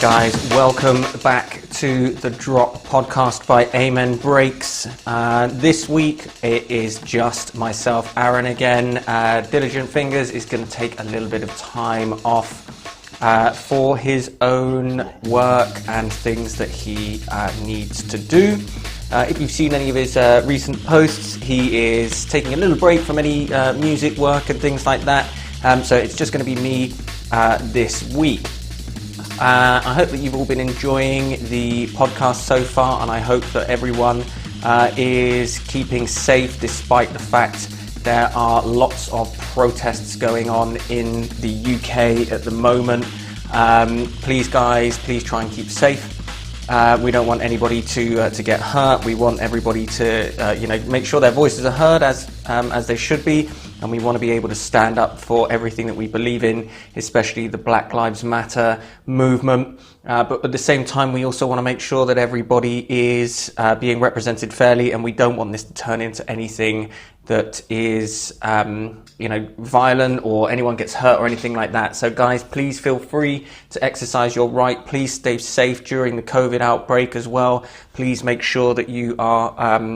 guys, welcome back to the Drop podcast by Amen Breaks. This week it is just myself, Aaron, again. Diligent Fingers is going to take a little bit of time off for his own work and things that he needs to do. If you've seen any of his recent posts, he is taking a little break from any music work and things like that. So it's just going to be me this week. I hope that you've all been enjoying the podcast so far, and I hope that everyone is keeping safe despite the fact there are lots of protests going on in the UK at the moment. Please guys, please try and keep safe. We don't want anybody to get hurt. We want everybody to make sure their voices are heard as they should be, and we want to be able to stand up for everything that we believe in, especially the Black Lives Matter movement. But at the same time, we also want to make sure that everybody is being represented fairly, and we don't want this to turn into anything that is violent or anyone gets hurt or anything like that. So guys, please feel free to exercise your right. Please stay safe during the COVID outbreak as well. Please make sure that you are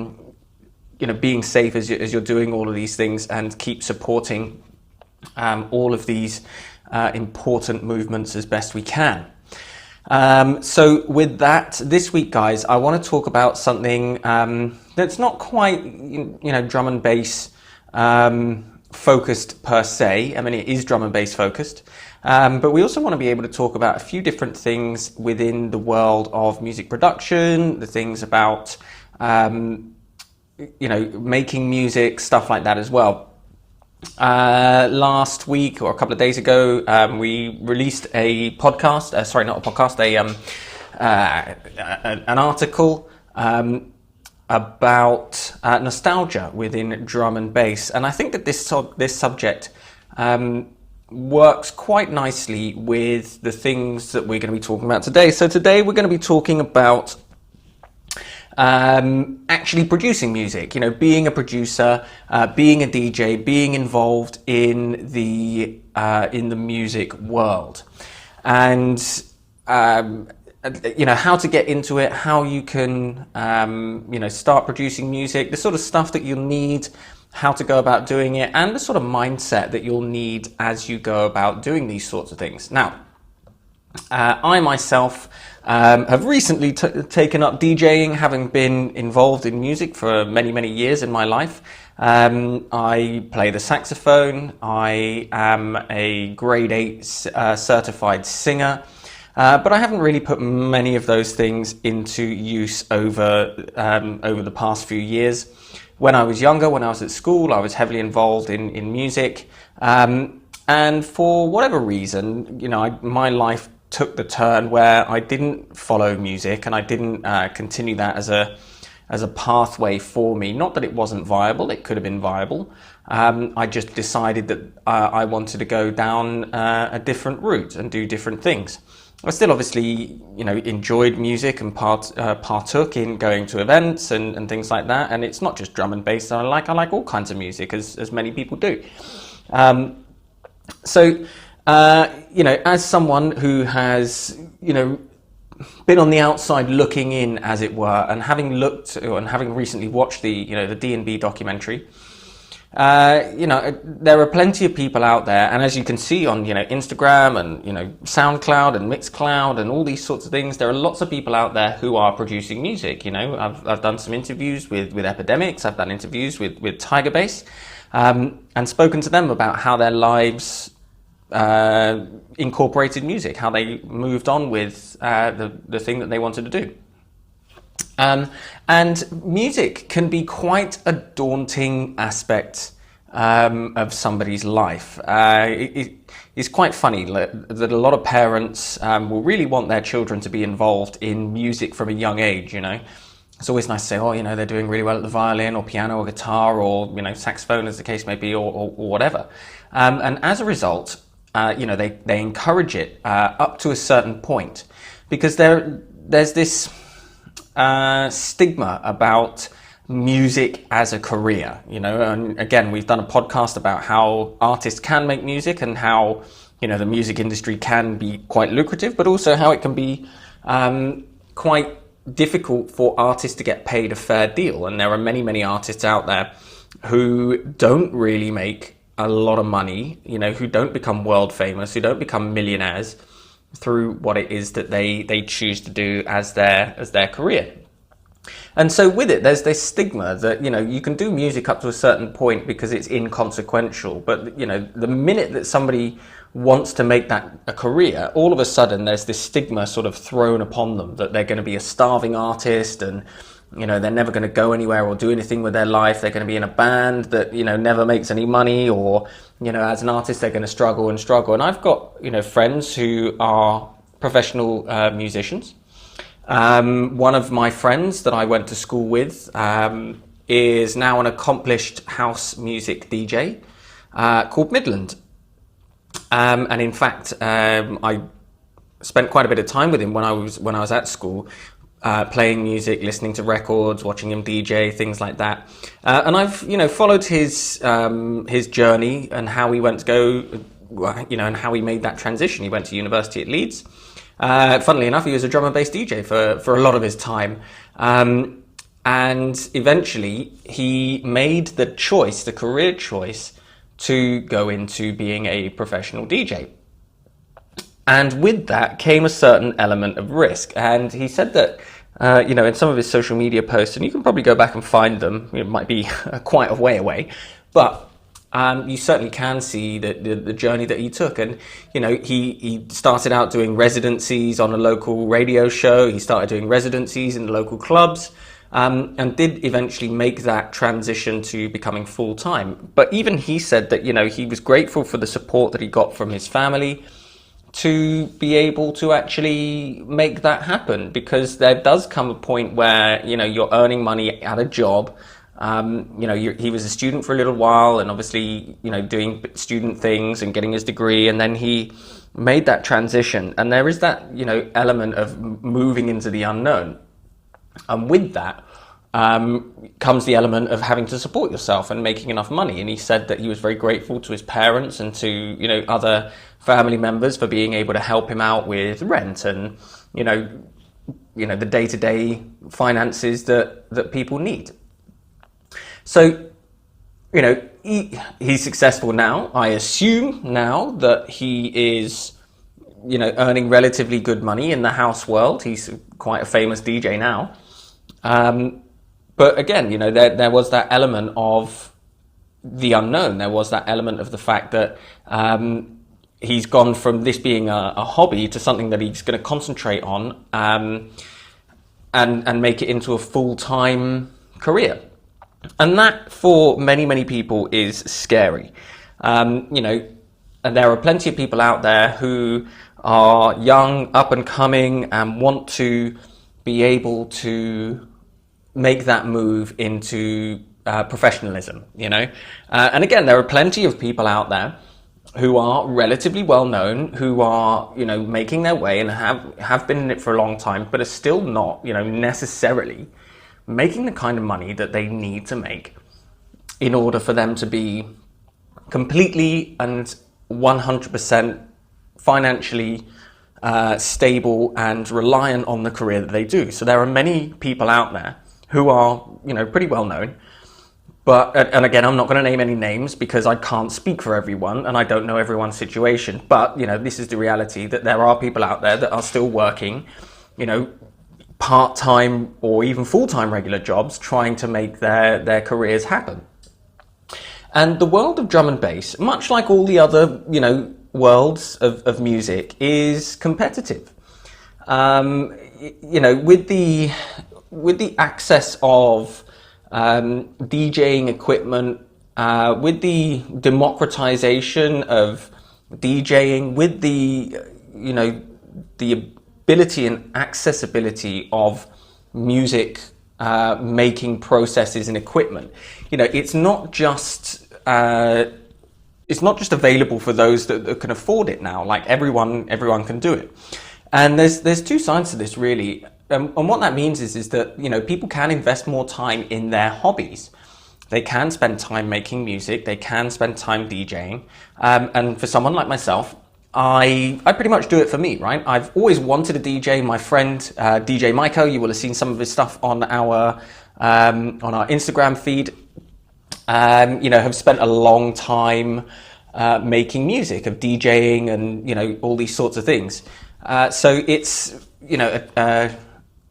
being safe as you're doing all of these things, and keep supporting all of these important movements as best we can. So with that, this week, guys, I want to talk about something that's not quite, drum and bass focused per se. I mean, it is drum and bass focused, but we also want to be able to talk about a few different things within the world of music production, the things about, making music, stuff like that as well. Last week or a couple of days ago, we released a podcast, an article about nostalgia within drum and bass. And I think that this subject works quite nicely with the things that we're going to be talking about today. So today we're going to be talking about actually producing music, being a producer, being a DJ, being involved in the music world, and how to get into it, how you can start producing music, the sort of stuff that you'll need, how to go about doing it, and the sort of mindset that you'll need as you go about doing these sorts of things. Now, I myself have recently taken up DJing, having been involved in music for many, many years in my life. I play the saxophone. I am a grade 8 certified singer, but I haven't really put many of those things into use over the past few years. When I was younger, when I was at school, I was heavily involved in music, and for whatever reason, my life took the turn where I didn't follow music, and I didn't continue that as a pathway for me. Not that it wasn't viable; it could have been viable. I just decided that I wanted to go down a different route and do different things. I still obviously, enjoyed music and partook in going to events and things like that. And it's not just drum and bass that I like all kinds of music, as many people do. As someone who has, been on the outside looking in, as it were, and having recently watched the D&B documentary, there are plenty of people out there, and as you can see on, Instagram and, SoundCloud and Mixcloud and all these sorts of things, there are lots of people out there who are producing music. I've done some interviews with Epidemics, I've done interviews with Tiger Bass, and spoken to them about how their lives incorporated music, how they moved on with the thing that they wanted to do. And music can be quite a daunting aspect of somebody's life. It's quite funny that a lot of parents will really want their children to be involved in music from a young age. It's always nice to say, they're doing really well at the violin or piano or guitar or saxophone, as the case may be, or whatever. And as a result, they encourage it up to a certain point, because there's this stigma about music as a career, and again, we've done a podcast about how artists can make music and how, the music industry can be quite lucrative, but also how it can be quite difficult for artists to get paid a fair deal. And there are many, many artists out there who don't really make a lot of money, who don't become world famous, who don't become millionaires through what it is that they choose to do as their career. And so with it, there's this stigma that, you can do music up to a certain point because it's inconsequential. But, the minute that somebody wants to make that a career, all of a sudden there's this stigma sort of thrown upon them that they're going to be a starving artist and, they're never going to go anywhere or do anything with their life. They're going to be in a band that, never makes any money, or, as an artist, they're going to struggle and struggle. And I've got, friends who are professional musicians. One of my friends that I went to school with is now an accomplished house music DJ called Midland. And in fact, I spent quite a bit of time with him when I was at school, playing music, listening to records, watching him DJ, things like that. And I've followed his journey and how he went to go, and how he made that transition. He went to university at Leeds. Funnily enough, he was a drum and bass DJ for a lot of his time. And eventually he made the career choice to go into being a professional DJ. And with that came a certain element of risk. And he said that, in some of his social media posts, and you can probably go back and find them, it might be quite a way away, but you certainly can see the journey that he took. And, he started out doing residencies on a local radio show. He started doing residencies in the local clubs, and did eventually make that transition to becoming full-time. But even he said that, he was grateful for the support that he got from his family to be able to actually make that happen, because there does come a point where, you're earning money at a job. He was a student for a little while, and obviously, doing student things and getting his degree, and then he made that transition. And there is that, element of moving into the unknown. And with that comes the element of having to support yourself and making enough money. And he said that he was very grateful to his parents and to, other family members for being able to help him out with rent and, the day-to-day finances that people need. So, he's successful now. I assume now that he is, earning relatively good money in the house world. He's quite a famous DJ now. But again, there was that element of the unknown. There was that element of the fact that he's gone from this being a hobby to something that he's going to concentrate on and make it into a full-time career. And that, for many, many people, is scary. And there are plenty of people out there who are young, up and coming, and want to be able to make that move into professionalism, and again, there are plenty of people out there who are relatively well known, who are, making their way and have been in it for a long time, but are still not, necessarily making the kind of money that they need to make in order for them to be completely and 100% financially stable and reliant on the career that they do. So there are many people out there who are, pretty well known. But, and again, I'm not going to name any names because I can't speak for everyone and I don't know everyone's situation. But, this is the reality, that there are people out there that are still working, part-time or even full-time regular jobs, trying to make their careers happen. And the world of drum and bass, much like all the other, worlds of music, is competitive. With the access of DJing equipment, with the democratization of DJing, with the ability and accessibility of music making processes and equipment, it's not just available for those that can afford it now. Like everyone can do it. And there's two sides to this, really. and what that means is that, you know, people can invest more time in their hobbies. They can spend time making music. They can spend time DJing. And for someone like myself, I pretty much do it for me, right? I've always wanted a DJ. My friend DJ Maiko, you will have seen some of his stuff on our Instagram feed. You know, have spent a long time making music, of DJing, and, you know, all these sorts of things. So it's, you know,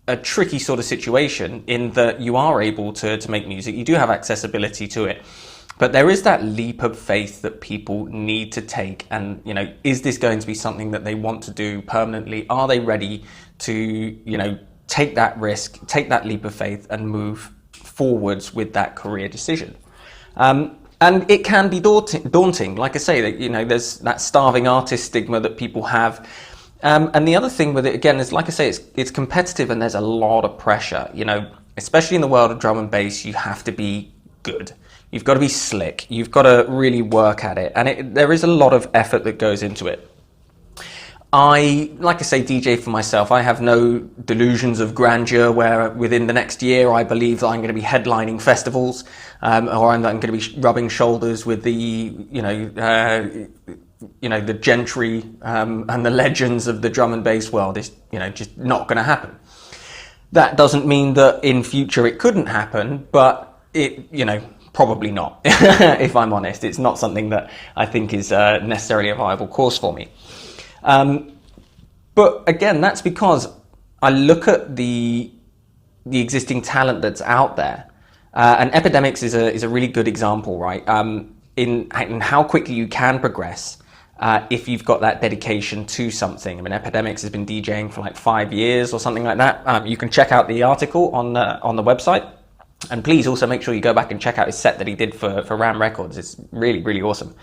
a tricky sort of situation in that you are able to make music. You do have accessibility to it, but there is that leap of faith that people need to take. And, you know, is this going to be something that they want to do permanently? Are they ready to, you know, take that risk, take that leap of faith, and move forwards with that career decision? And it can be daunting. Like I say, that, you know, there's that starving artist stigma that people have. And the other thing with it, again, is, like I say, it's competitive, and there's a lot of pressure. You know, especially in the world of drum and bass, you have to be good. You've got to be slick. You've got to really work at it. And there is a lot of effort that goes into it. Like I say, DJ for myself. I have no delusions of grandeur where within the next year I believe that I'm going to be headlining festivals, or I'm going to be rubbing shoulders with the, you know, the gentry and the legends of the drum and bass world. Is, you know, just not going to happen. That doesn't mean that in future it couldn't happen, but it, you know, probably not. If I'm honest, it's not something that I think is necessarily a viable course for me. But again, that's because I look at the existing talent that's out there, and Epidemics is a really good example, right? In how quickly you can progress if you've got that dedication to something. I mean, Epidemics has been DJing for like 5 years or something like that. You can check out the article on the website, and please also make sure you go back and check out his set that he did for Ram Records. It's really, really awesome.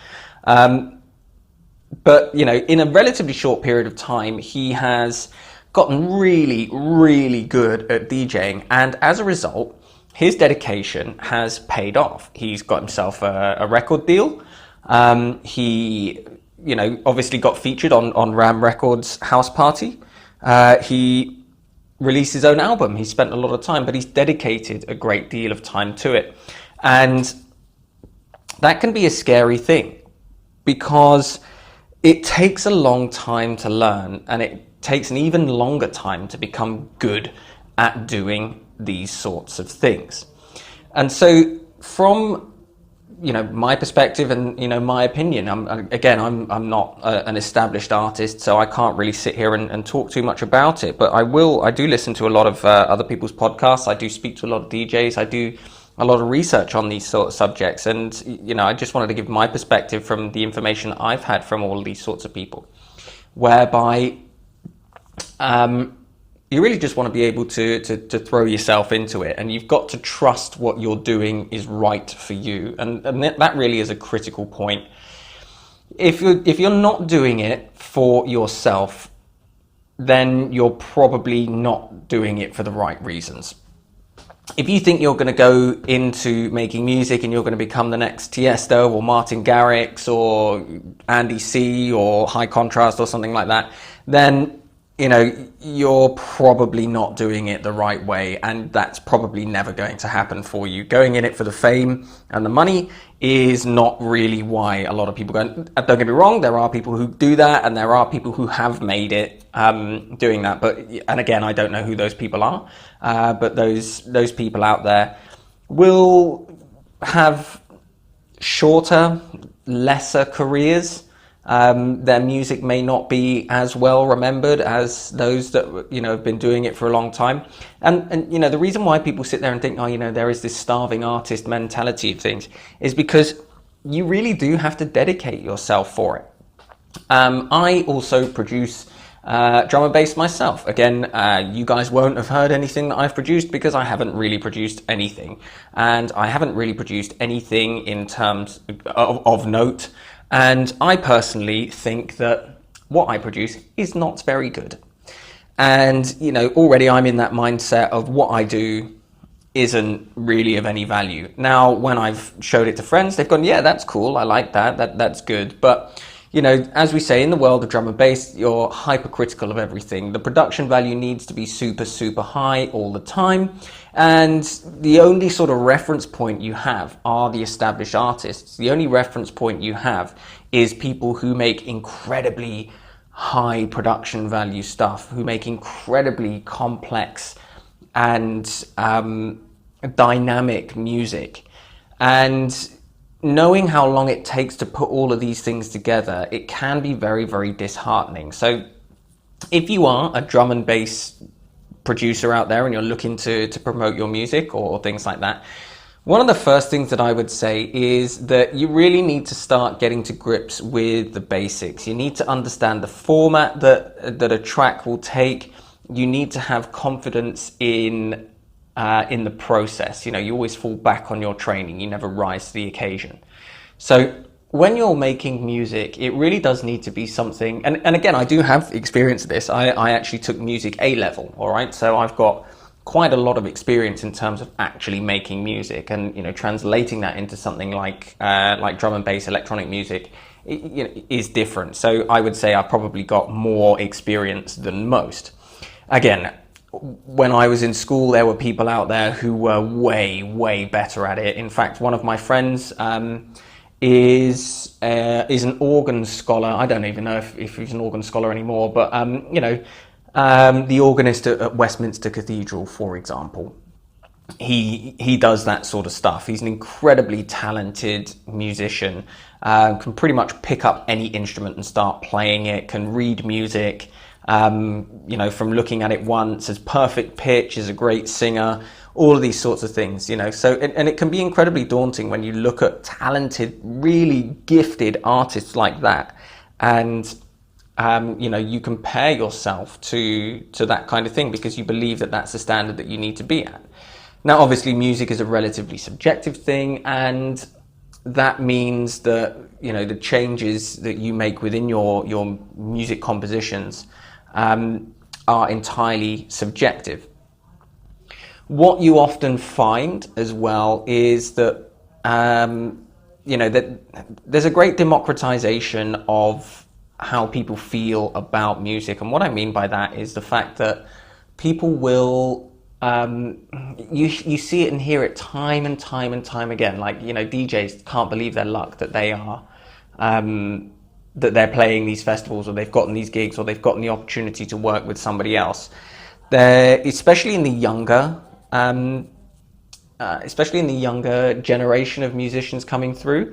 But, you know, in a relatively short period of time, he has gotten really, really good at DJing. And as a result, his dedication has paid off. He's got himself a record deal. He, you know, obviously got featured on Ram Records' House Party. He released his own album. He spent a lot of time, but he's dedicated a great deal of time to it. And that can be a scary thing, because it takes a long time to learn, and it takes an even longer time to become good at doing these sorts of things. And so from, you know, my perspective and, you know, my opinion, I'm not an established artist, so I can't really sit here and talk too much about it, but I do listen to a lot of other people's podcasts. I do speak to a lot of DJs. I do a lot of research on these sort of subjects, and, you know, I just wanted to give my perspective from the information I've had from all of these sorts of people, whereby you really just want to be able to throw yourself into it, and you've got to trust what you're doing is right for you, and that really is a critical point. If you're not doing it for yourself, then you're probably not doing it for the right reasons. If you think you're going to go into making music and you're going to become the next Tiesto or Martin Garrix or Andy C or High Contrast or something like that, then, you know, you're probably not doing it the right way, and that's probably never going to happen for you. Going in it for the fame and the money is not really why a lot of people go. Don't get me wrong, there are people who do that, and there are people who have made it doing that. But, and again, I don't know who those people are, but those people out there will have shorter, lesser careers. Their music may not be as well remembered as those that, you know, have been doing it for a long time. And you know, the reason why people sit there and think, oh, you know, there is this starving artist mentality of things, is because you really do have to dedicate yourself for it. I also produce drum and bass myself. Again, you guys won't have heard anything that I've produced because I haven't really produced anything. And I haven't really produced anything in terms of note. And I personally think that what I produce is not very good. And, you know, already I'm in that mindset of what I do isn't really of any value. Now, when I've showed it to friends, they've gone, yeah, that's cool. I like that. That's good. But, as we say in the world of drum and bass, you're hypercritical of everything. The production value needs to be super, super high all the time. And the only sort of reference point you have are the established artists. The only reference point you have is people who make incredibly high production value stuff, who make incredibly complex and dynamic music. And knowing how long it takes to put all of these things together, it can be very, very disheartening. So if you are a drum and bass producer out there and you're looking to promote your music or things like that, one of the first things that I would say is that you really need to start getting to grips with the basics. You need to understand the format that a track will take. You need to have confidence in the process. You always fall back on your training. You never rise to the occasion. So when you're making music, it really does need to be something, and again, I do have experience of this. I actually took music A level, all right? So I've got quite a lot of experience in terms of actually making music and, translating that into something like drum and bass, electronic music, is different. So I would say I've probably got more experience than most. Again, when I was in school, there were people out there who were way, way better at it. In fact, one of my friends is an organ scholar. I don't even know if he's an organ scholar anymore, but the organist at Westminster Cathedral, for example, he does that sort of stuff. He's an incredibly talented musician, can pretty much pick up any instrument and start playing it, can read music, from looking at it once, has perfect pitch, is a great singer, all of these sorts of things, so, and it can be incredibly daunting when you look at talented, really gifted artists like that, and you compare yourself to that kind of thing because you believe that that's the standard that you need to be at. Now, obviously, music is a relatively subjective thing, and that means that, the changes that you make within your music compositions are entirely subjective. What you often find as well is that, that there's a great democratization of how people feel about music. And what I mean by that is the fact that people will, you see it and hear it time and time and time again. Like, DJs can't believe their luck that they are, that they're playing these festivals, or they've gotten these gigs, or they've gotten the opportunity to work with somebody else. They're, especially in the younger generation of musicians coming through,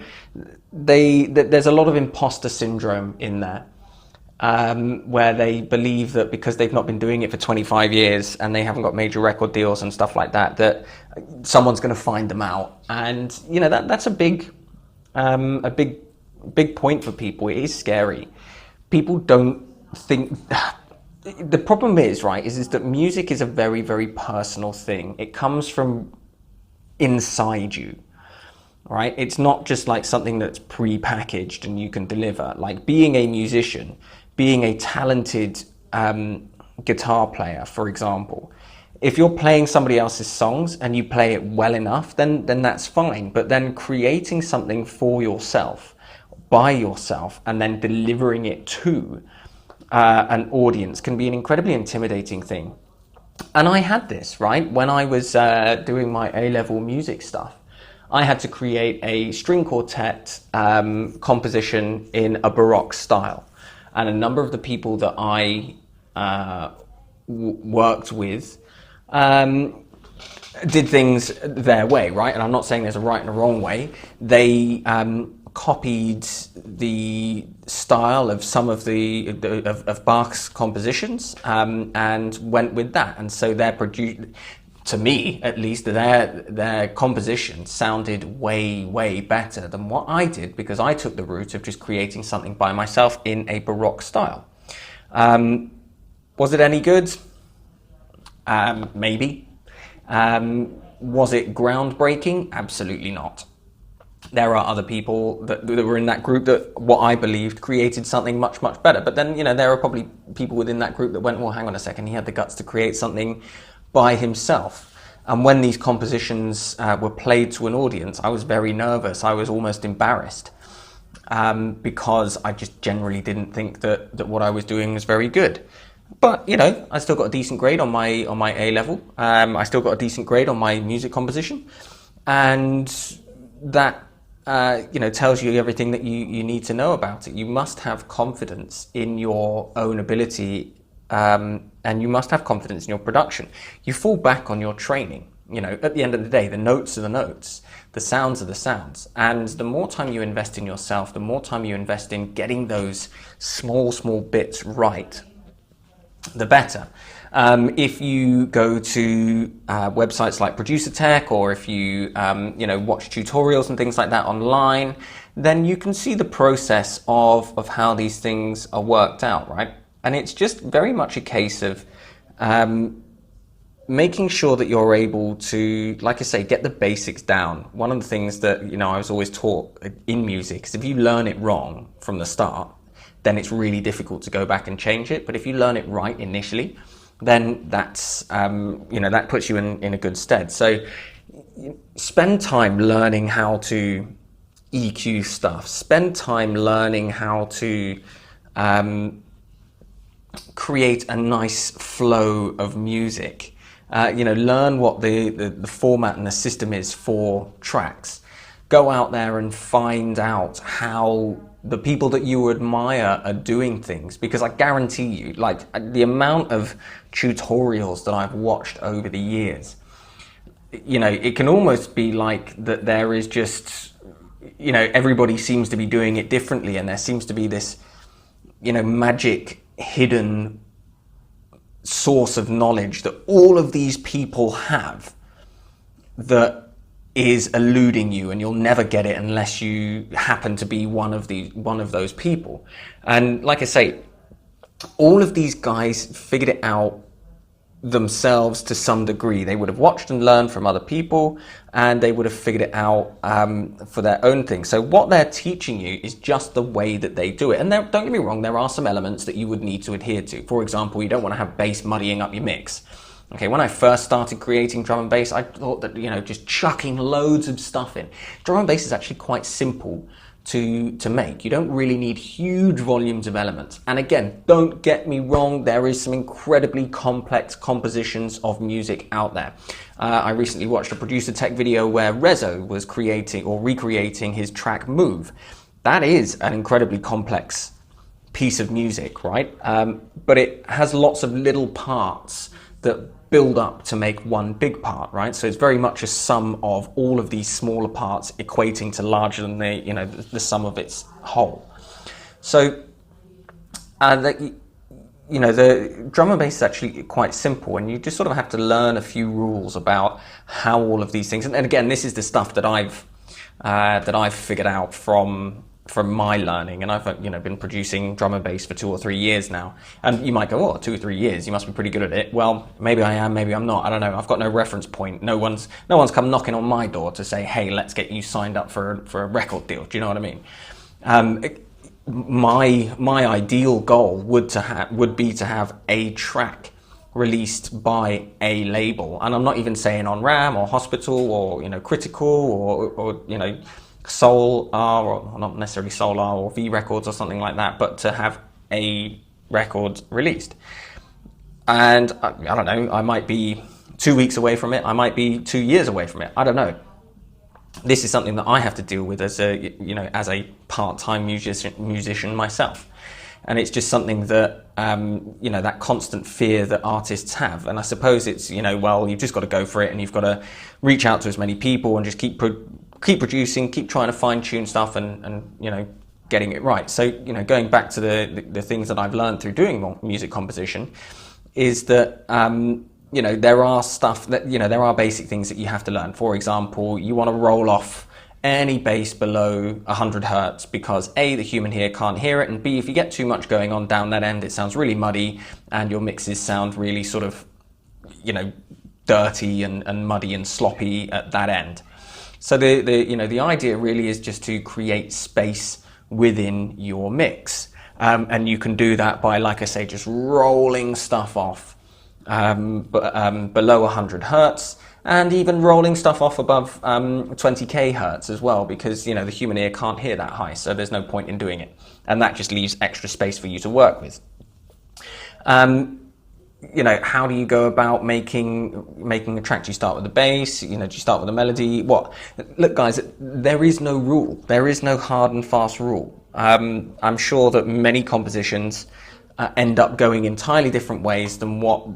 there's a lot of imposter syndrome in there, where they believe that because they've not been doing it for 25 years and they haven't got major record deals and stuff like that, that someone's going to find them out. And that's a big point for people. It is scary. People don't think. The problem is, right, is that music is a very, very personal thing. It comes from inside you, right? It's not just like something that's pre-packaged and you can deliver. Like being a musician, being a talented guitar player, for example, if you're playing somebody else's songs and you play it well enough, then that's fine. But then creating something for yourself, by yourself, and then delivering it to an audience can be an incredibly intimidating thing. And I had this, right? When I was doing my A-level music stuff, I had to create a string quartet composition in a Baroque style. And a number of the people that I worked with did things their way, right? And I'm not saying there's a right and a wrong way. They copied the style of some of of Bach's compositions and went with that, and so to me at least, their composition sounded way better than what I did, because I took the route of just creating something by myself in a Baroque style. Was it any good? Maybe. Was it groundbreaking? Absolutely not. There are other people that were in that group that, what I believed, created something much better. But then, there are probably people within that group that went, well, hang on a second, he had the guts to create something by himself. And when these compositions were played to an audience, I was very nervous. I was almost embarrassed. because I just generally didn't think that what I was doing was very good. But I still got a decent grade on my A level. I still got a decent grade on my music composition, and that tells you everything that you need to know about it. You must have confidence in your own ability, and you must have confidence in your production. You fall back on your training. At the end of the day, the notes are the notes, the sounds are the sounds. And the more time you invest in yourself, the more time you invest in getting those small bits right, the better. If you go to websites like Producer Tech, or if you watch tutorials and things like that online, then you can see the process of how these things are worked out, right? And it's just very much a case of making sure that you're able to, like I say, get the basics down. One of the things that I was always taught in music is if you learn it wrong from the start, then it's really difficult to go back and change it. But if you learn it right initially, then that's that puts you in a good stead. So spend time learning how to EQ stuff. Spend time learning how to create a nice flow of music. Learn what the format and the system is for tracks. Go out there and find out how the people that you admire are doing things, because I guarantee you, like, the amount of tutorials that I've watched over the years, it can almost be like that there is just, everybody seems to be doing it differently, and there seems to be this, magic hidden source of knowledge that all of these people have that is eluding you, and you'll never get it unless you happen to be one of those people. And like I say, all of these guys figured it out themselves to some degree. They would have watched and learned from other people, and they would have figured it out for their own thing. So what they're teaching you is just the way that they do it. And don't get me wrong, there are some elements that you would need to adhere to. For example, you don't want to have bass muddying up your mix. Okay, when I first started creating drum and bass, I thought that, just chucking loads of stuff in. Drum and bass is actually quite simple to make. You don't really need huge volumes of elements. And again, don't get me wrong, there is some incredibly complex compositions of music out there. I recently watched a Producer Tech video where Rezo was creating or recreating his track Move. That is an incredibly complex piece of music, right? But it has lots of little parts that build up to make one big part, right? So it's very much a sum of all of these smaller parts equating to larger than the sum of its whole. So the drum and bass is actually quite simple, and you just sort of have to learn a few rules about how all of these things. And again, this is the stuff that I've figured out from my learning, and I've been producing drum and bass for 2 or 3 years now. And you might go, oh, 2 or 3 years, you must be pretty good at it. Well, maybe I am, maybe I'm not. I don't know. I've got no reference point. No one's come knocking on my door to say, hey, let's get you signed up for a record deal. Do you know what I mean? My ideal goal would be to have a track released by a label, and I'm not even saying on RAM or Hospital or Critical or Soul R, or not necessarily Soul R, or V Records or something like that, but to have a record released. And I don't know, I might be 2 weeks away from it, I might be 2 years away from it, I don't know. This is something that I have to deal with as a part-time musician myself. And it's just something that, that constant fear that artists have. And I suppose it's, you've just got to go for it, and you've got to reach out to as many people and just keep producing, keep trying to fine-tune stuff and getting it right. So, going back to the things that I've learned through doing music composition is that, there are stuff that, there are basic things that you have to learn. For example, you want to roll off any bass below 100 hertz because A, the human ear can't hear it, and B, if you get too much going on down that end, it sounds really muddy and your mixes sound really sort of, dirty and muddy and sloppy at that end. So the idea really is just to create space within your mix. And you can do that by, like I say, just rolling stuff off below 100 hertz, and even rolling stuff off above 20k hertz as well, because the human ear can't hear that high, so there's no point in doing it, and that just leaves extra space for you to work with. How do you go about making a track? Do you start with the bass? Do you start with a melody? What? Look, guys, there is no rule. There is no hard and fast rule. I'm sure that many compositions end up going entirely different ways than what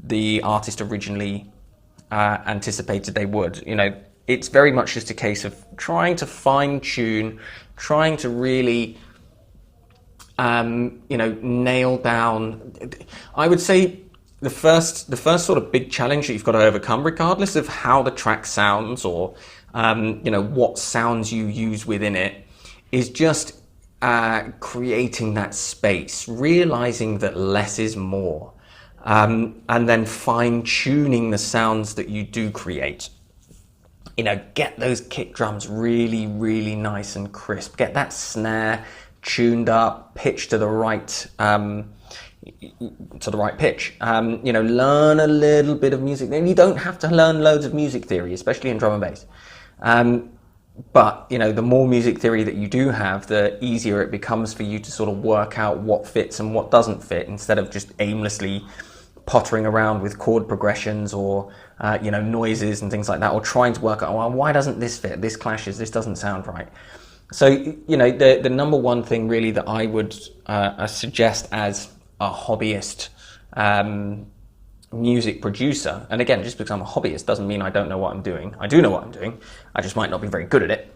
the artist originally anticipated they would. It's very much just a case of trying to fine tune, trying to really nail down. I would say the first sort of big challenge that you've got to overcome, regardless of how the track sounds or what sounds you use within it, is just creating that space, realizing that less is more, and then fine-tuning the sounds that you do create. Get those kick drums really, really nice and crisp. Get that snare tuned up, pitched to the right pitch. Learn a little bit of music. You don't have to learn loads of music theory, especially in drum and bass. But the more music theory that you do have, the easier it becomes for you to sort of work out what fits and what doesn't fit, instead of just aimlessly pottering around with chord progressions or noises and things like that, or trying to work out, well, why doesn't this fit? This clashes. This doesn't sound right. So the number one thing really that I would suggest as a hobbyist music producer, and again, just because I'm a hobbyist doesn't mean I don't know what I'm doing. I do know what I'm doing. I just might not be very good at it.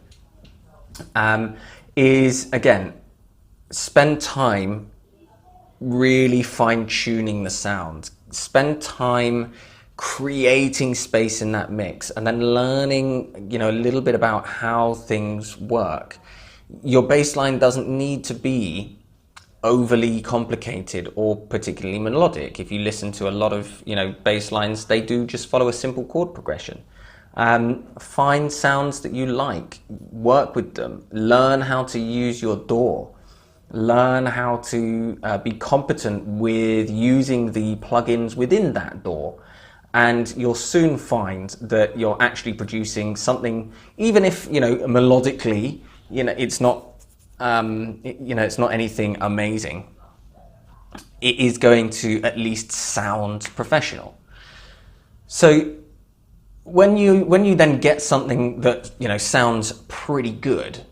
Is again, spend time really fine-tuning the sound. Spend time creating space in that mix, and then learning a little bit about how things work. Your bass line doesn't need to be overly complicated or particularly melodic. If you listen to a lot of bass lines, they do just follow a simple chord progression. Find sounds that you like, work with them, learn how to use your DAW, learn how to be competent with using the plugins within that DAW, and you'll soon find that you're actually producing something, even if melodically it's not it's not anything amazing. It is going to at least sound professional. So when you then get something that sounds pretty good,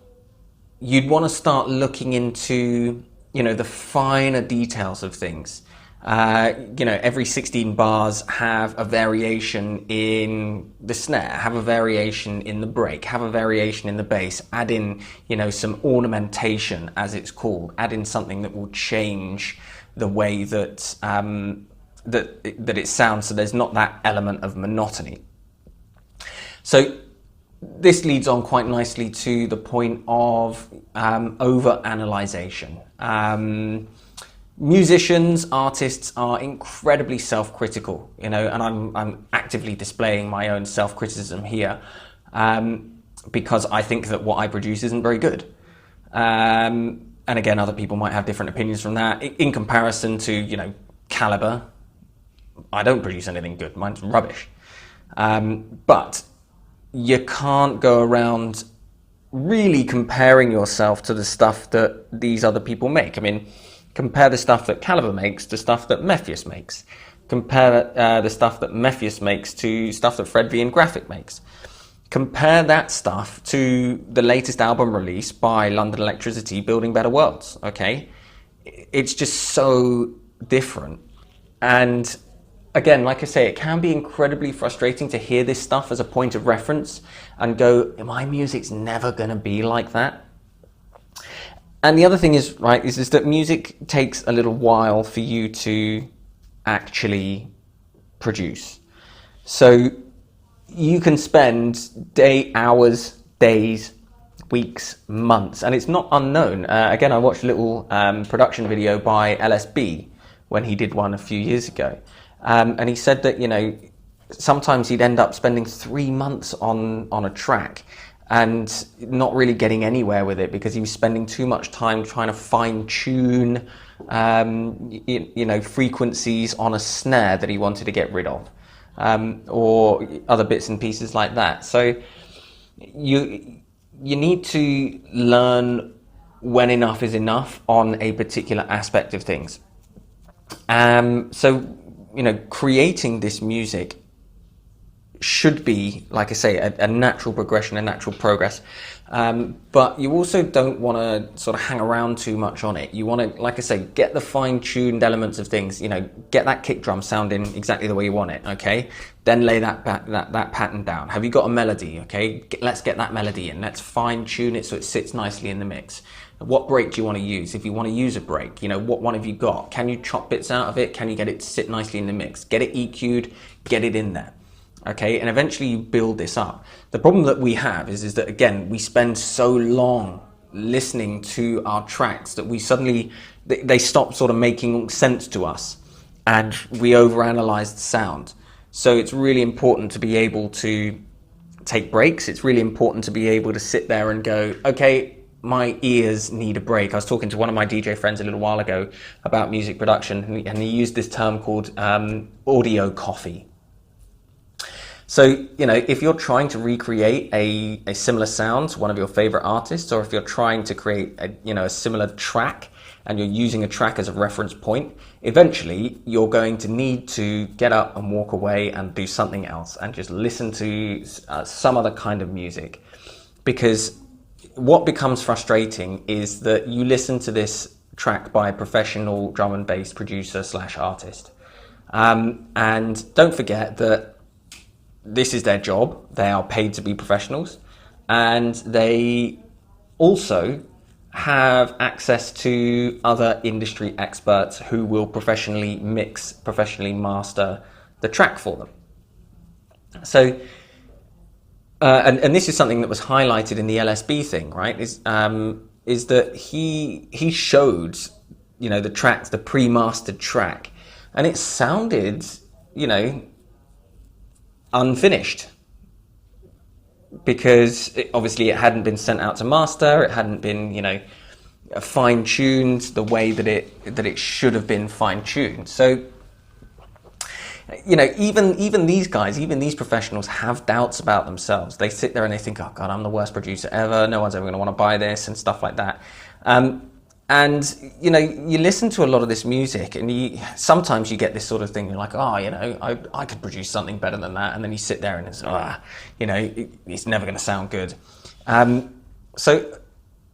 you'd want to start looking into the finer details of things. Every 16 bars have a variation in the snare, have a variation in the break, have a variation in the bass, add in, some ornamentation, as it's called, add in something that will change the way that, that it sounds, so there's not that element of monotony. So this leads on quite nicely to the point of over-analyzation. Musicians, artists are incredibly self-critical, and I'm actively displaying my own self-criticism here, because I think that what I produce isn't very good. And again, other people might have different opinions from that. In comparison to, Calibre, I don't produce anything good. Mine's rubbish. But you can't go around really comparing yourself to the stuff that these other people make. I mean, compare the stuff that Calibre makes to stuff that Mephius makes. Compare the stuff that Mephius makes to stuff that Fred V and Graphic makes. Compare that stuff to the latest album release by London Electricity, Building Better Worlds, okay? It's just so different. And again, like I say, it can be incredibly frustrating to hear this stuff as a point of reference and go, my music's never going to be like that. And the other thing is, right, is that music takes a little while for you to actually produce. So you can spend hours, days, weeks, months, and it's not unknown. Again, I watched a little production video by LSB when he did one a few years ago. And he said that, sometimes he'd end up spending 3 months on a track. and not really getting anywhere with it because he was spending too much time trying to fine tune, frequencies on a snare that he wanted to get rid of, or other bits and pieces like that. So you need to learn when enough is enough on a particular aspect of things. Creating this music should be, like I say, a natural progression, a natural progress. But you also don't want to sort of hang around too much on it. You want to, like I say, get the fine-tuned elements of things. Get that kick drum sounding exactly the way you want it. Okay, then lay that pattern down. Have you got a melody? Okay, let's get that melody in. Let's fine-tune it so it sits nicely in the mix. What break do you want to use? If you want to use a break, what one have you got? Can you chop bits out of it? Can you get it to sit nicely in the mix? Get it EQ'd, get it in there. Okay, and eventually you build this up. The problem that we have is that, again, we spend so long listening to our tracks that we suddenly, they stop sort of making sense to us, and we overanalyze the sound. So it's really important to be able to take breaks. It's really important to be able to sit there and go, okay, my ears need a break. I was talking to one of my DJ friends a little while ago about music production, and he used this term called audio coffee. So, if you're trying to recreate a similar sound to one of your favorite artists, or if you're trying to create a similar track and you're using a track as a reference point, eventually you're going to need to get up and walk away and do something else and just listen to some other kind of music. Because what becomes frustrating is that you listen to this track by a professional drum and bass producer / artist. And don't forget that this is their job. They are paid to be professionals, and they also have access to other industry experts who will professionally mix, professionally master the track for them. So, and this is something that was highlighted in the LSB thing, right? Is that he showed, the tracks, the pre-mastered track, and it sounded, unfinished, because obviously it hadn't been sent out to master. It hadn't been, fine-tuned the way that it should have been fine-tuned. So, even these guys, even these professionals have doubts about themselves. They sit there and they think, oh God, I'm the worst producer ever. No one's ever going to want to buy this and stuff like that. And, you listen to a lot of this music, and sometimes you get this sort of thing. You're like, oh, I could produce something better than that. And then you sit there and it's, it's never going to sound good. So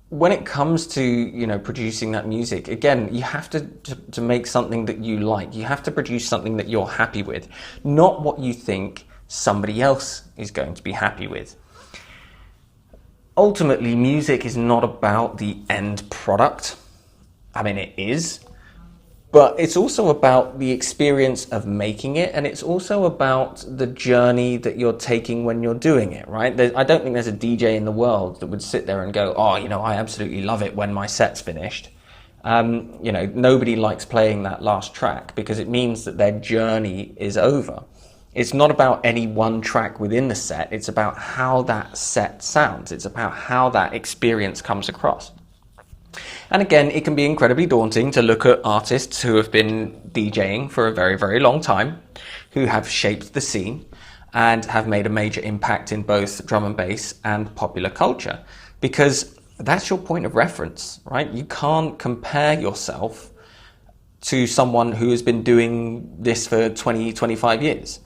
when it comes to, producing that music, again, you have to make something that you like. You have to produce something that you're happy with, not what you think somebody else is going to be happy with. Ultimately, music is not about the end product. I mean, it is, but it's also about the experience of making it, and it's also about the journey that you're taking when you're doing it, right? I don't think there's a DJ in the world that would sit there and go, oh, I absolutely love it when my set's finished. Nobody likes playing that last track because it means that their journey is over. It's not about any one track within the set. It's about how that set sounds. It's about how that experience comes across. And again, it can be incredibly daunting to look at artists who have been DJing for a very, very long time, who have shaped the scene and have made a major impact in both drum and bass and popular culture, because that's your point of reference, right? You can't compare yourself to someone who has been doing this for 20, 25 years.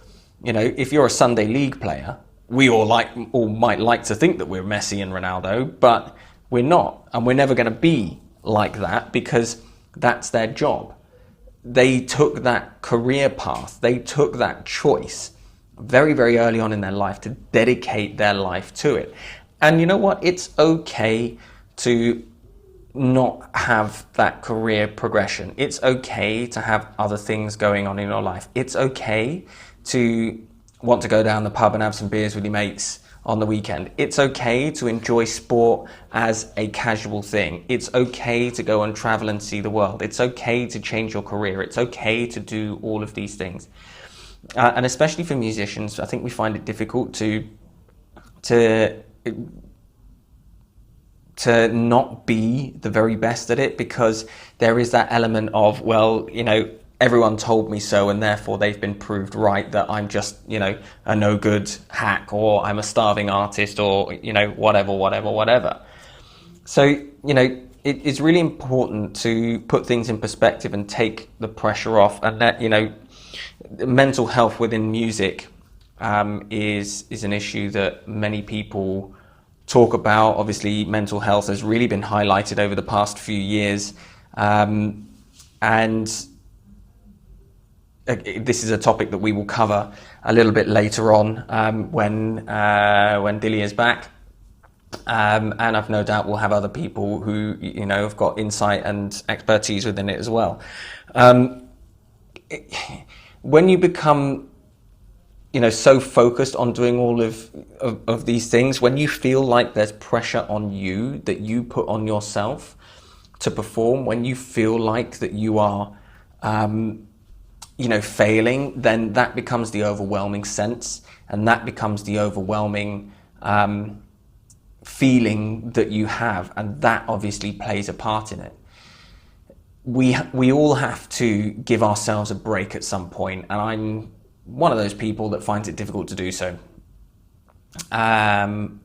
If you're a Sunday League player, we all might like to think that we're Messi and Ronaldo, but we're not, and we're never going to be like that, because that's their job. They took that career path, they took that choice very, very early on in their life to dedicate their life to it. And you know what? It's okay to not have that career progression. It's okay to have other things going on in your life. It's okay to want to go down the pub and have some beers with your mates on the weekend. It's okay to enjoy sport as a casual thing. It's okay to go and travel and see the world. It's okay to change your career. It's okay to do all of these things. And especially for musicians, I think we find it difficult to to not be the very best at it, because there is that element of, well, you know, everyone told me so, and therefore they've been proved right that I'm just, you know, a no good hack, or I'm a starving artist, or, you know, whatever. So, you know, it's really important to put things in perspective and take the pressure off, and that, you know, mental health within music is an issue that many people talk about. Obviously, mental health has really been highlighted over the past few years, and this is a topic that we will cover a little bit later on when Dilly is back, and I've no doubt we'll have other people who, you know, have got insight and expertise within it as well. When you become, you know, so focused on doing all of these things, when you feel like there's pressure on you that you put on yourself to perform, when you feel like that you are, you know, failing, then that becomes the overwhelming sense, and that becomes the overwhelming feeling that you have, and that obviously plays a part in it. We all have to give ourselves a break at some point, and I'm one of those people that finds it difficult to do so. And,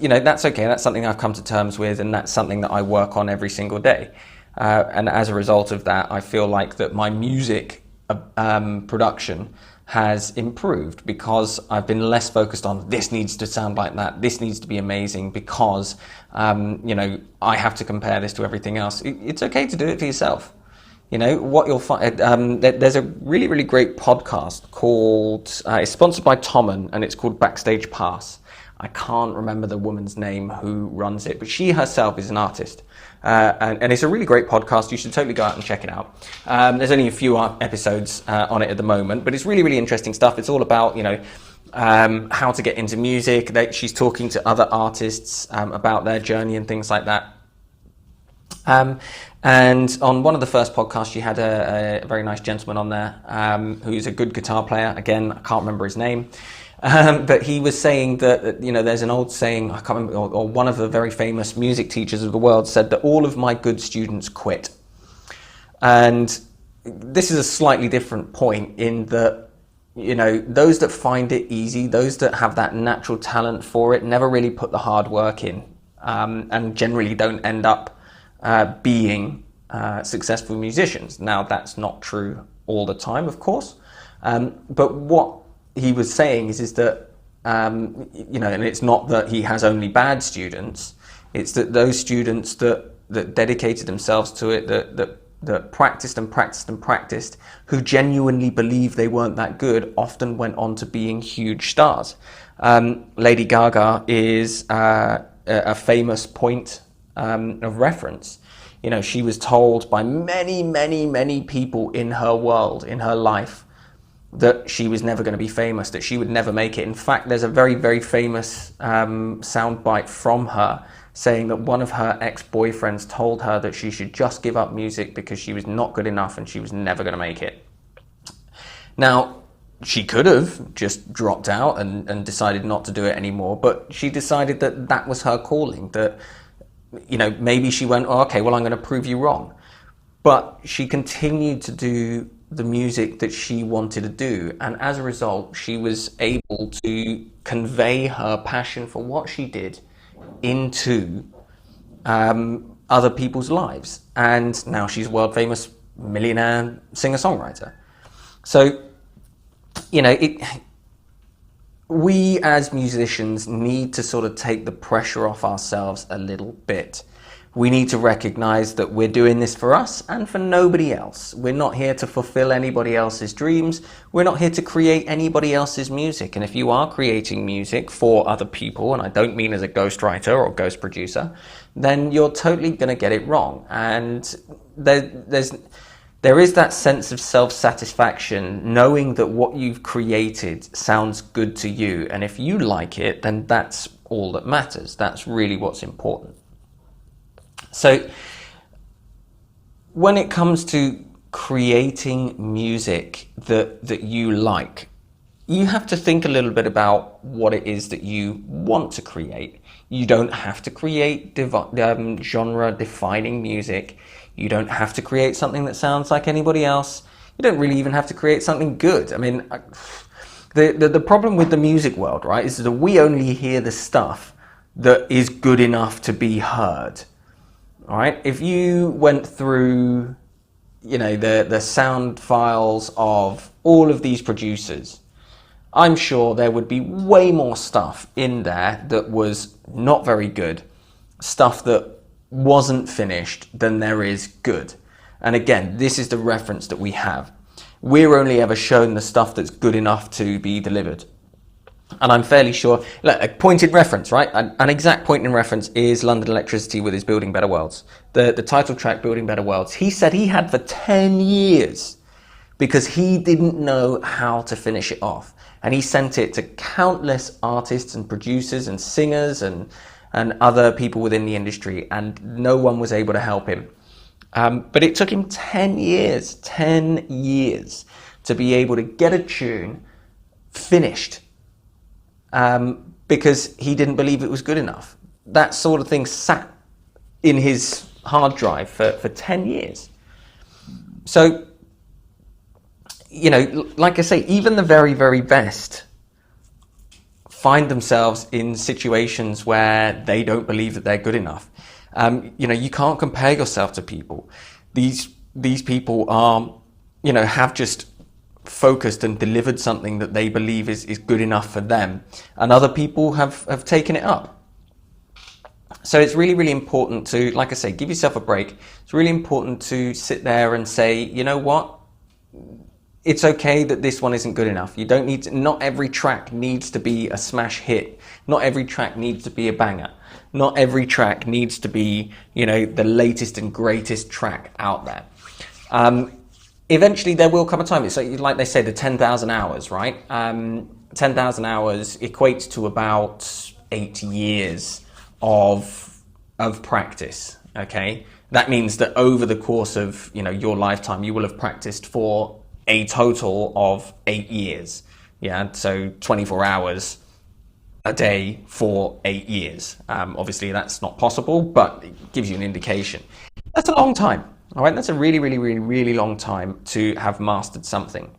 you know, that's okay. That's something I've come to terms with, and that's something that I work on every single day. And as a result of that, I feel like that my music production has improved, because I've been less focused on this needs to sound like that, this needs to be amazing, because you know, I have to compare this to everything else. It's okay to do it for yourself. You know, what you'll find, there's a really, really great podcast called, it's sponsored by Tommen, and it's called Backstage Pass. I can't remember the woman's name who runs it, but she herself is an artist. And it's a really great podcast. You should totally go out and check it out. There's only a few episodes on it at the moment, but it's really, really interesting stuff. It's all about, you know, how to get into music. She's talking to other artists about their journey and things like that. And on one of the first podcasts, she had a very nice gentleman on there who's a good guitar player. Again, I can't remember his name. But he was saying that, you know, there's an old saying, I can't remember, or one of the very famous music teachers of the world said that all of my good students quit. And this is a slightly different point in that, you know, those that find it easy, those that have that natural talent for it, never really put the hard work in, and generally don't end up being successful musicians. Now, that's not true all the time, of course, but what he was saying is that, you know, and it's not that he has only bad students, it's that those students that dedicated themselves to it, that practiced and practiced and practiced, who genuinely believed they weren't that good, often went on to being huge stars. Lady Gaga is a famous point of reference. You know, she was told by many, many, many people in her world, in her life, that she was never going to be famous, that she would never make it. In fact, there's a very, very famous soundbite from her saying that one of her ex-boyfriends told her that she should just give up music because she was not good enough and she was never going to make it. Now, she could have just dropped out and decided not to do it anymore, but she decided that that was her calling, that, you know, maybe she went, oh, okay, well, I'm going to prove you wrong. But she continued to do the music that she wanted to do, and as a result she was able to convey her passion for what she did into other people's lives, and now she's a world famous millionaire singer-songwriter. So, you know, we as musicians need to sort of take the pressure off ourselves a little bit. We need to recognize that we're doing this for us and for nobody else. We're not here to fulfill anybody else's dreams. We're not here to create anybody else's music. And if you are creating music for other people, and I don't mean as a ghostwriter or ghost producer, then you're totally going to get it wrong. And there is that sense of self-satisfaction, knowing that what you've created sounds good to you. And if you like it, then that's all that matters. That's really what's important. So when it comes to creating music that you like, you have to think a little bit about what it is that you want to create. You don't have to create genre-defining music. You don't have to create something that sounds like anybody else. You don't really even have to create something good. I mean, the problem with the music world, right, is that we only hear the stuff that is good enough to be heard. All right? If you went through, the sound files of all of these producers, I'm sure there would be way more stuff in there that was not very good, stuff that wasn't finished, than there is good. And again, this is the reference that we have. We're only ever shown the stuff that's good enough to be delivered. And I'm fairly sure, look, a pointed reference, right? An exact point in reference is London Electricity with his Building Better Worlds. The title track, Building Better Worlds, he said he had for 10 years because he didn't know how to finish it off. And he sent it to countless artists and producers and singers and other people within the industry, and no one was able to help him. But it took him 10 years to be able to get a tune finished because he didn't believe it was good enough. That sort of thing sat in his hard drive for 10 years. So, like I say, even the very, very best find themselves in situations where they don't believe that they're good enough. You can't compare yourself to people. These people are, have just focused and delivered something that they believe is good enough for them, and other people have taken it up. So it's really, really important to, like I say, give yourself a break. It's really important to sit there and say, you know what? It's okay that this one isn't good enough. You don't need to, not every track needs to be a smash hit. Not every track needs to be a banger. Not every track needs to be, the latest and greatest track out there. Eventually there will come a time. It's like they say, the 10,000 hours, right? 10,000 hours equates to about 8 years of practice, okay? That means that over the course of, your lifetime, you will have practiced for a total of 8 years. Yeah, so 24 hours a day for 8 years. Obviously, that's not possible, but it gives you an indication. That's a long time, all right? That's a really, really, really, really long time to have mastered something.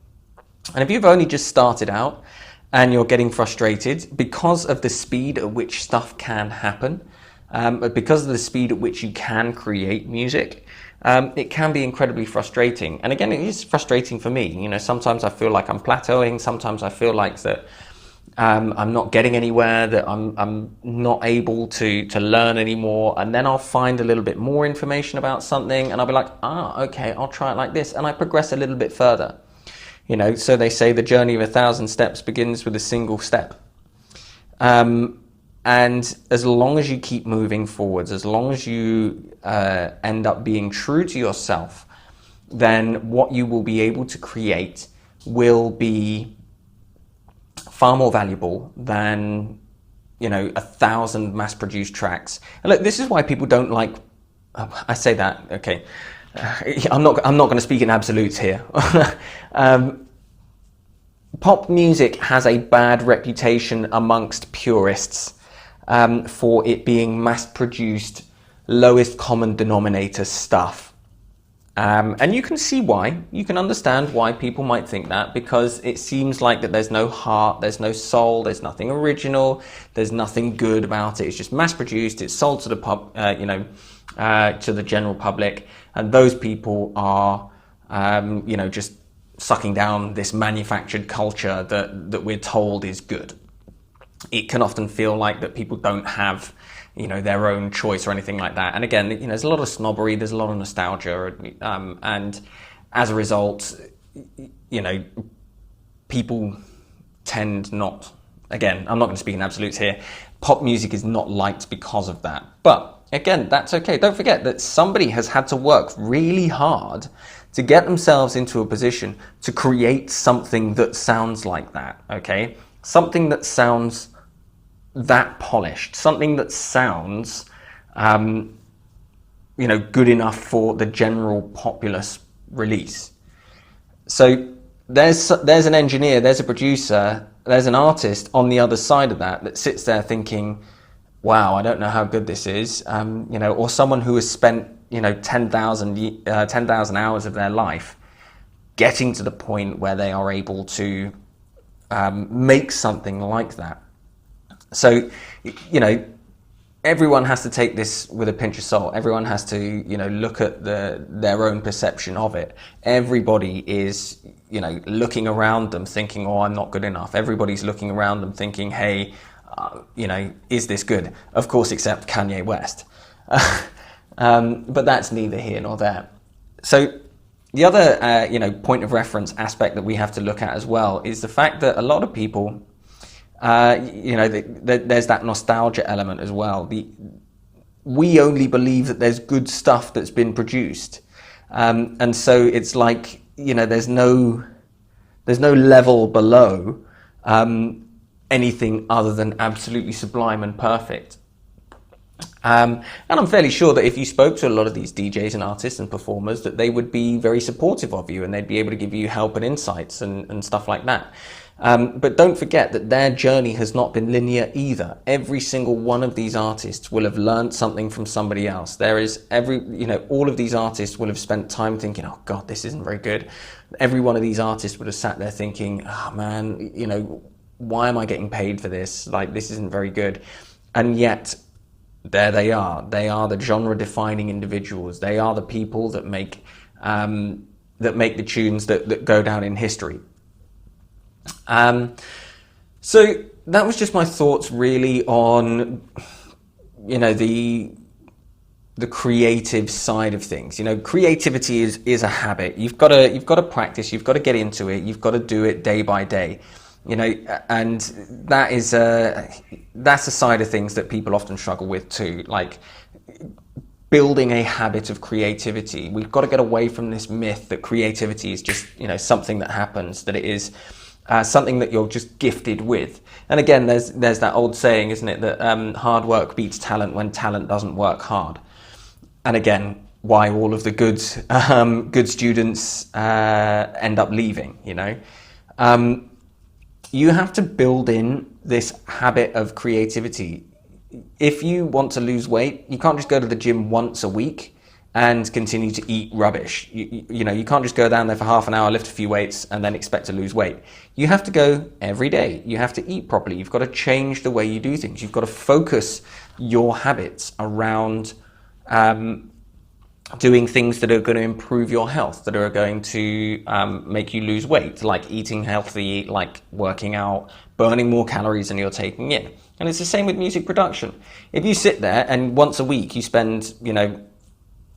And if you've only just started out and you're getting frustrated because of the speed at which stuff can happen, because of the speed at which you can create music, it can be incredibly frustrating. And again, it is frustrating for me. Sometimes I feel like I'm plateauing. Sometimes I feel like that I'm not getting anywhere, that I'm not able to learn anymore. And then I'll find a little bit more information about something and I'll be like, okay, I'll try it like this. And I progress a little bit further. So they say the journey of 1,000 steps begins with a single step. And as long as you keep moving forwards, as long as you end up being true to yourself, then what you will be able to create will be far more valuable than 1,000 mass-produced tracks. And look, this is why people don't like. I say that, okay. I'm not going to speak in absolutes here. Pop music has a bad reputation amongst purists. For it being mass-produced, lowest common denominator stuff. And you can see why. You can understand why people might think that, because it seems like that there's no heart, there's no soul, there's nothing original, there's nothing good about it. It's just mass-produced, it's sold to the to the general public, and those people are, just sucking down this manufactured culture that we're told is good. It can often feel like that people don't have, their own choice or anything like that. And again, there's a lot of snobbery, there's a lot of nostalgia, and as a result, people tend not. Again, I'm not going to speak in absolutes here. Pop music is not liked because of that. But again, that's okay. Don't forget that somebody has had to work really hard to get themselves into a position to create something that sounds like that, okay? Something that sounds that polished, something that sounds, good enough for the general populace release. So there's an engineer, there's a producer, there's an artist on the other side of that sits there thinking, wow, I don't know how good this is, or someone who has spent 10,000 hours of their life getting to the point where they are able to make something like that. So, everyone has to take this with a pinch of salt. Everyone has to, look at their own perception of it. Everybody is, looking around them thinking, oh, I'm not good enough. Everybody's looking around them thinking, hey, is this good? Of course, except Kanye West. But that's neither here nor there. So the other, point of reference aspect that we have to look at as well is the fact that a lot of people, there's that nostalgia element as well. We only believe that there's good stuff that's been produced, and so it's like there's no level below anything other than absolutely sublime and perfect. And I'm fairly sure that if you spoke to a lot of these DJs and artists and performers, that they would be very supportive of you and they'd be able to give you help and insights and stuff like that. But don't forget that their journey has not been linear either. Every single one of these artists will have learned something from somebody else. All of these artists will have spent time thinking, oh God, this isn't very good. Every one of these artists would have sat there thinking, oh man, why am I getting paid for this? Like, this isn't very good. And yet, there they are. They are the genre-defining individuals. They are the people that make the tunes that go down in history. So that was just my thoughts really on, the creative side of things. Creativity is a habit. You've got to practice. You've got to get into it. You've got to do it day by day. And that's a side of things that people often struggle with too. Like building a habit of creativity. We've got to get away from this myth that creativity is just, something that happens, that it is something that you're just gifted with. And again, there's that old saying, isn't it, that hard work beats talent when talent doesn't work hard. And again, why all of the good students end up leaving, you have to build in this habit of creativity. If you want to lose weight, you can't just go to the gym once a week and continue to eat rubbish. You can't just go down there for half an hour, lift a few weights, and then expect to lose weight. You have to go every day. You have to eat properly. You've got to change the way you do things. You've got to focus your habits around doing things that are going to improve your health, that are going to make you lose weight, like eating healthy, like working out, burning more calories than you're taking in. And it's the same with music production. If you sit there and once a week you spend,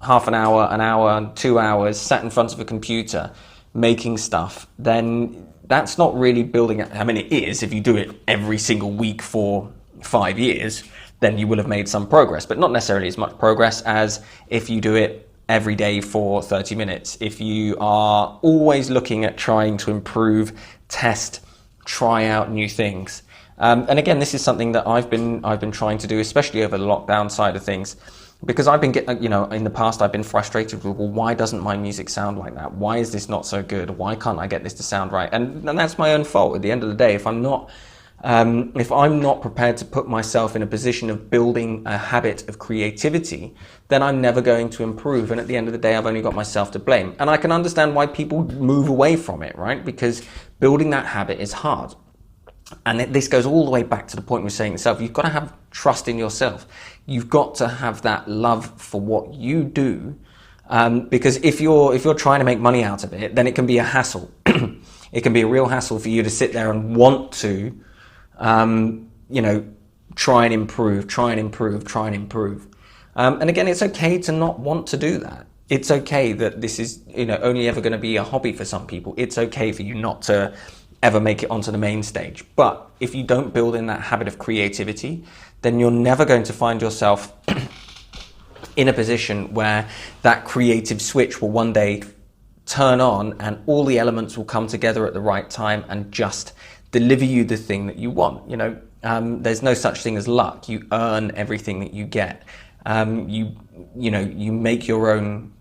half an hour, 2 hours sat in front of a computer making stuff, then that's not really building it. I mean, it is. If you do it every single week for 5 years, then you will have made some progress, but not necessarily as much progress as if you do it every day for 30 minutes. If you are always looking at trying to improve, test, try out new things. And again, this is something that I've been trying to do, especially over the lockdown side of things, because I've been getting, in the past I've been frustrated with, well, why doesn't my music sound like that? Why is this not so good? Why can't I get this to sound right? And that's my own fault. At the end of the day, if I'm not prepared to put myself in a position of building a habit of creativity, then I'm never going to improve. And at the end of the day, I've only got myself to blame. And I can understand why people move away from it, right? Because building that habit is hard. And this goes all the way back to the point we're saying itself. You've got to have trust in yourself. You've got to have that love for what you do. Because if you're trying to make money out of it, then it can be a hassle. It can be a real hassle for you to sit there and want to try and improve. And again, it's okay to not want to do that. It's okay that this is, only ever going to be a hobby for some people. It's okay for you not to ever make it onto the main stage. But if you don't build in that habit of creativity, then you're never going to find yourself in a position where that creative switch will one day turn on and all the elements will come together at the right time and just deliver you the thing that you want. There's no such thing as luck. You earn everything that you get. You make your own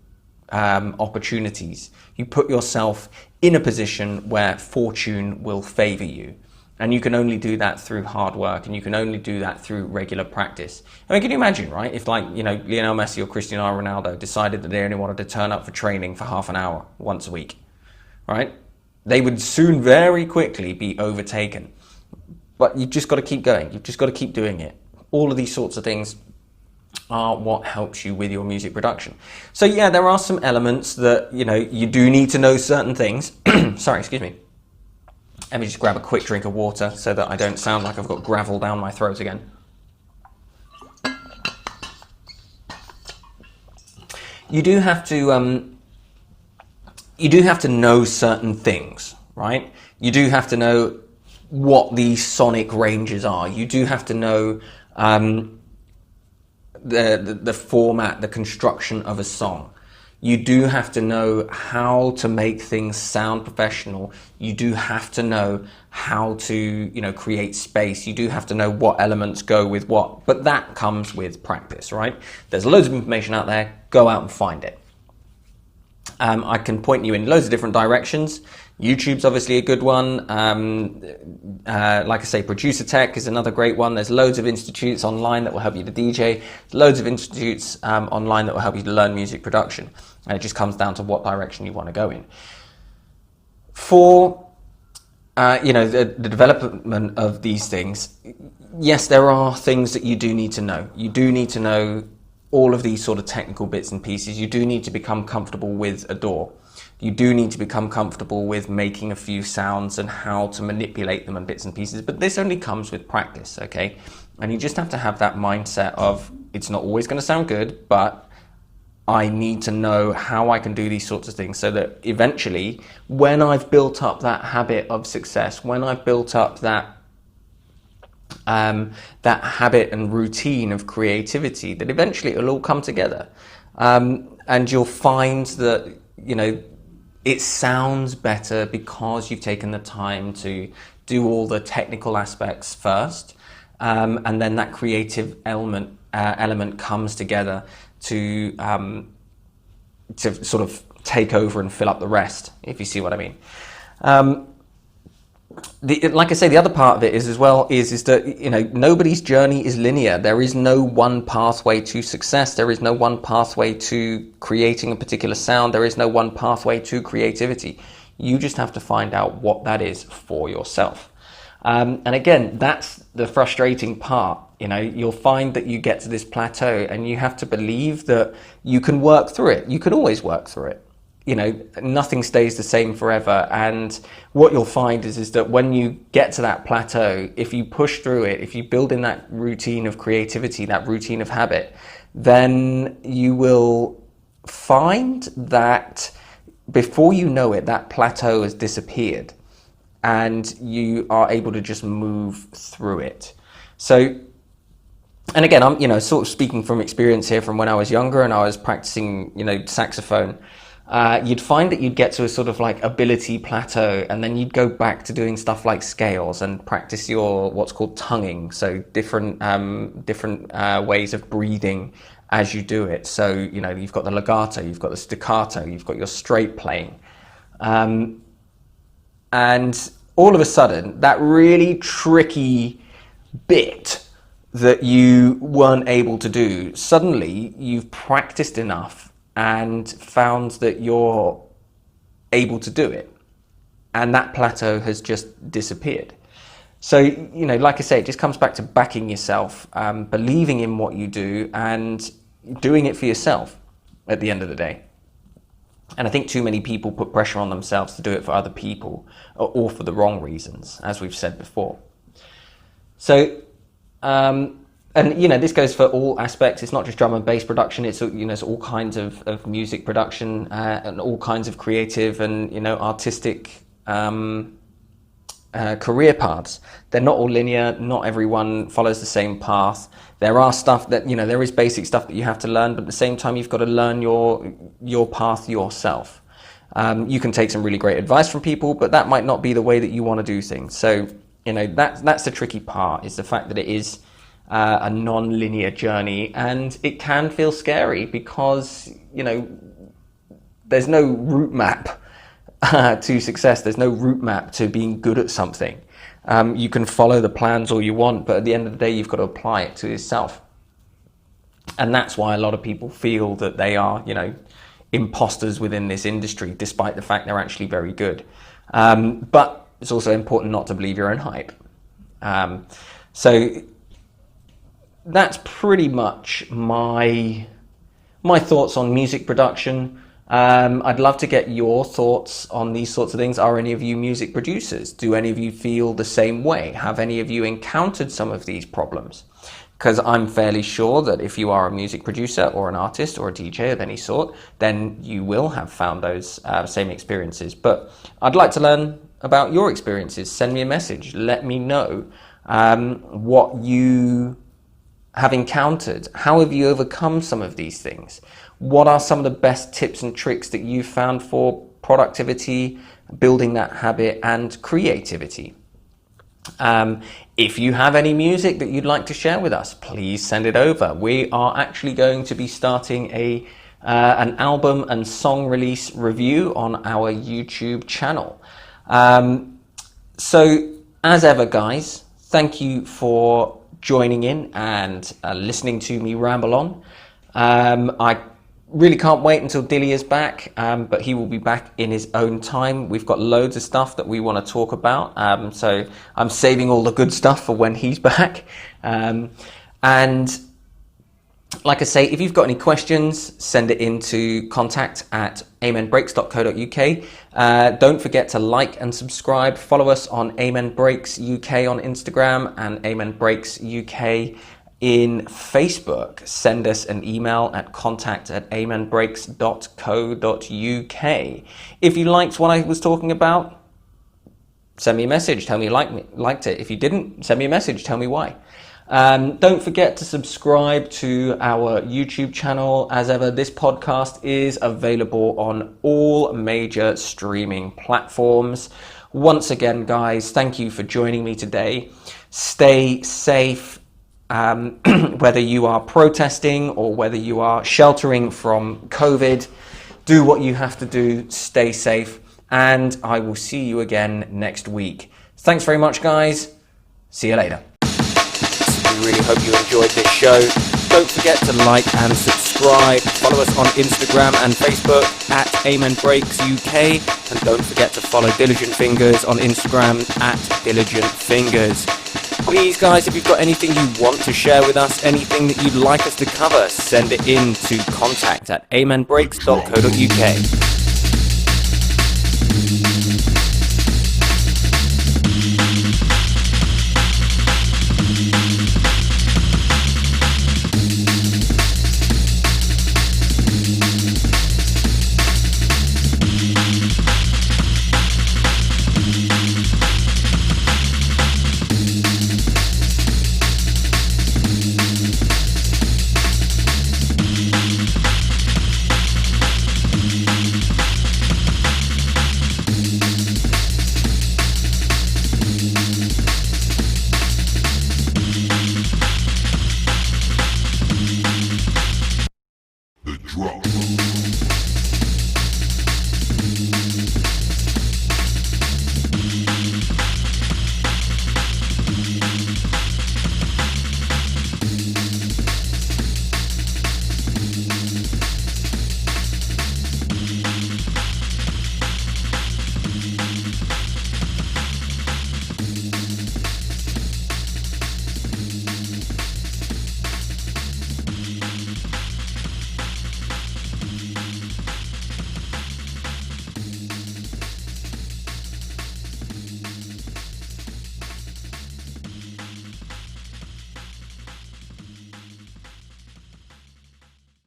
opportunities. You put yourself in a position where fortune will favor you. And you can only do that through hard work, and you can only do that through regular practice. I mean, can you imagine, right? If Lionel Messi or Cristiano Ronaldo decided that they only wanted to turn up for training for half an hour once a week, right? They would soon very quickly be overtaken. But you've just got to keep going. You've just got to keep doing it. All of these sorts of things are what helps you with your music production. So yeah, there are some elements that, you do need to know certain things. Sorry, excuse me. Let me just grab a quick drink of water so that I don't sound like I've got gravel down my throat again. You do have to know certain things, right? You do have to know what these sonic ranges are. You do have to know the format, the construction of a song. You do have to know how to make things sound professional. You do have to know how to, create space. You do have to know what elements go with what. But that comes with practice, right? There's loads of information out there. Go out and find it. I can point you in loads of different directions. YouTube's obviously a good one. Like I say, Producer Tech is another great one. There's loads of institutes online that will help you to DJ. Loads of institutes online that will help you to learn music production. And it just comes down to what direction you want to go in. For the development of these things, yes, there are things that you do need to know. You do need to know all of these sort of technical bits and pieces. You do need to become comfortable with a DAW. You do need to become comfortable with making a few sounds and how to manipulate them and bits and pieces. But this only comes with practice, okay? And you just have to have that mindset of, it's not always going to sound good, but I need to know how I can do these sorts of things so that eventually, when I've built up that habit of success, when I've built up that habit and routine of creativity, that eventually it'll all come together. And you'll find that, it sounds better because you've taken the time to do all the technical aspects first. And then that creative element comes together to sort of take over and fill up the rest, if you see what I mean. Like I say, the other part of it is that nobody's journey is linear. There is no one pathway to success. There is no one pathway to creating a particular sound. There is no one pathway to creativity. You just have to find out what that is for yourself. And again, that's the frustrating part. You'll find that you get to this plateau and you have to believe that you can work through it. You can always work through it. Nothing stays the same forever. And what you'll find is that when you get to that plateau, if you push through it, if you build in that routine of creativity, that routine of habit, then you will find that before you know it, that plateau has disappeared and you are able to just move through it. So, and again, I'm, sort of speaking from experience here from when I was younger and I was practicing, saxophone. You'd find that you'd get to a sort of like ability plateau, and then you'd go back to doing stuff like scales and practice your what's called tonguing, so different ways of breathing as you do it. So you've got the legato, you've got the staccato, you've got your straight playing, and all of a sudden that really tricky bit that you weren't able to do, suddenly you've practiced enough and found that you're able to do it, and that plateau has just disappeared. So like I say, it just comes back to backing yourself, believing in what you do and doing it for yourself at the end of the day. And I think too many people put pressure on themselves to do it for other people, or for the wrong reasons, as we've said before. So and this goes for all aspects. It's not just drum and bass production. It's it's all kinds of music production and all kinds of creative and artistic career paths. They're not all linear. Not everyone follows the same path. There are stuff that there is basic stuff that you have to learn, but at the same time you've got to learn your path yourself. You can take some really great advice from people, but that might not be the way that you want to do things. So that's the tricky part, is the fact that it is a non-linear journey, and it can feel scary because there's no route map to success. There's no route map to being good at something. You can follow the plans all you want, but at the end of the day, you've got to apply it to yourself. And that's why a lot of people feel that they are, imposters within this industry, despite the fact they're actually very good. But it's also important not to believe your own hype. So that's pretty much my thoughts on music production. I'd love to get your thoughts on these sorts of things. Are any of you music producers? Do any of you feel the same way? Have any of you encountered some of these problems? Because I'm fairly sure that if you are a music producer or an artist or a DJ of any sort, then you will have found those same experiences. But I'd like to learn about your experiences. Send me a message. Let me know what you have encountered. How have you overcome some of these things? What are some of the best tips and tricks that you've found for productivity, building that habit, and creativity? If you have any music that you'd like to share with us, please send it over. We are actually going to be starting an album and song release review on our YouTube channel. So as ever, guys, thank you for joining in and listening to me ramble on. I really can't wait until Dilly is back, but he will be back in his own time. We've got loads of stuff that we want to talk about, so I'm saving all the good stuff for when he's back. And like I say, if you've got any questions, send it into contact@amenbreaks.co.uk. Don't forget to like and subscribe. Follow us on Amen Breaks UK on Instagram and Amen Breaks UK in Facebook. Send us an email at contact@amenbreaks.co.uk. If you liked what I was talking about, send me a message. Tell me you liked it. If you didn't, send me a message. Tell me why. Don't forget to subscribe to our YouTube channel. As ever, this podcast is available on all major streaming platforms. Once again, guys, thank you for joining me today. Stay safe. Whether you are protesting or whether you are sheltering from COVID, do what you have to do, stay safe, and I will see you again next week. Thanks very much, guys. See you later. We really hope you enjoyed this show. Don't forget to like and subscribe. Follow us on Instagram and Facebook @AmenBreaksUK. And don't forget to follow Diligent Fingers on Instagram @DiligentFingers. Please, guys, if you've got anything you want to share with us, anything that you'd like us to cover, send it in to contact@amenbreaks.co.uk.